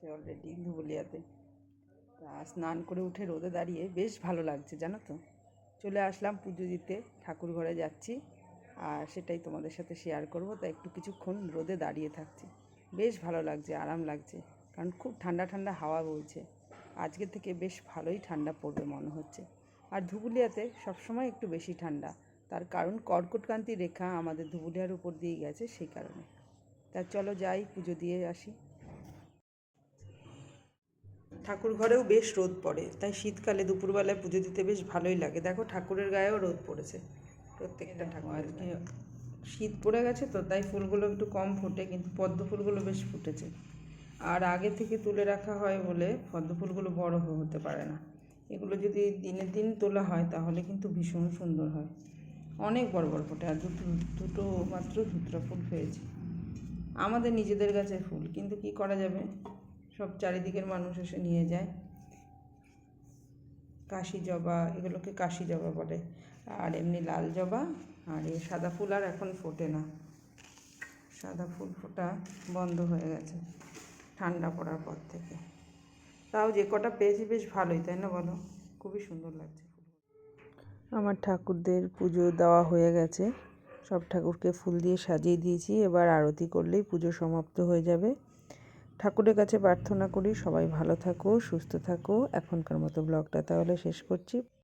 Already ধুবুলিয়াতে তা স্নান করে উঠে রোদে দাঁড়িয়ে বেশ ভালো লাগছে, জানো তো। চলে আসলাম পুজো দিতে, ঠাকুর ঘরে যাচ্ছি, আর সেটাই তোমাদের সাথে শেয়ার করব। তা একটু কিছুক্ষণ রোদে দাঁড়িয়ে থাকছি, বেশ ভালো লাগছে, আরাম লাগছে, কারণ খুব ঠান্ডা ঠান্ডা হাওয়া বইছে। আজকে থেকে বেশ ভালোই ঠান্ডা পড়বে মনে হচ্ছে। আর ধুবুলিয়াতে সবসময় একটু বেশি ঠান্ডা, তার কারণ কর্কটক্রান্তি রেখা আমাদের ধুবুলিয়ার উপর দিয়ে গেছে, সেই কারণে। তা চলো যাই, পুজো দিয়ে আসি। ঠাকুর ঘরেও বেশ রোদ পড়ে, তাই শীতকালে দুপুরবেলায় পুজো দিতে বেশ ভালোই লাগে। দেখো ঠাকুরের গায়েও রোদ পড়েছে, প্রত্যেকটা ঠাকুর। আজকে শীত পড়ে গেছে তো, তাই ফুলগুলো একটু কম ফোটে, কিন্তু পদ্ম ফুলগুলো বেশ ফুটেছে। আর আগে থেকে তুলে রাখা হয় বলে পদ্ম ফুলগুলো বড় হতে পারে না। এগুলো যদি দিনের দিন তোলা হয় তাহলে কিন্তু ভীষণ সুন্দর হয়, অনেক বড় বড় ফোটে। আর দুটো দুটো মাত্র ধুতরা ফুল পেয়েছি, আমাদের নিজেদের গাছের ফুল, কিন্তু কি করা যাবে, সব চারিদিকের মানুষ এসে নিয়ে যায়। কাশি জবা, এগুলোকে কাশি জবা বলে। আর এমনি লাল জবা আর এই সাদা ফুল আর এখন ফোটে না, সাদা ফুল ফোটা বন্ধ হয়ে গেছে ঠান্ডা পড়ার পর থেকে। তাও যে কটা পেয়েছি বেশ ভালোই, তাই না বলো? খুবই সুন্দর লাগছে। আমার ঠাকুরদের পুজো দেওয়া হয়ে গেছে, সব ঠাকুরকে ফুল দিয়ে সাজিয়ে দিয়েছি। এবার আরতি করলেই পুজো সমাপ্ত হয়ে যাবে। ঠাকুরের কাছে প্রার্থনা করি সবাই ভালো থাকো, সুস্থ থাকো। এখনকার মতো ব্লগটা তাহলে শেষ করছি।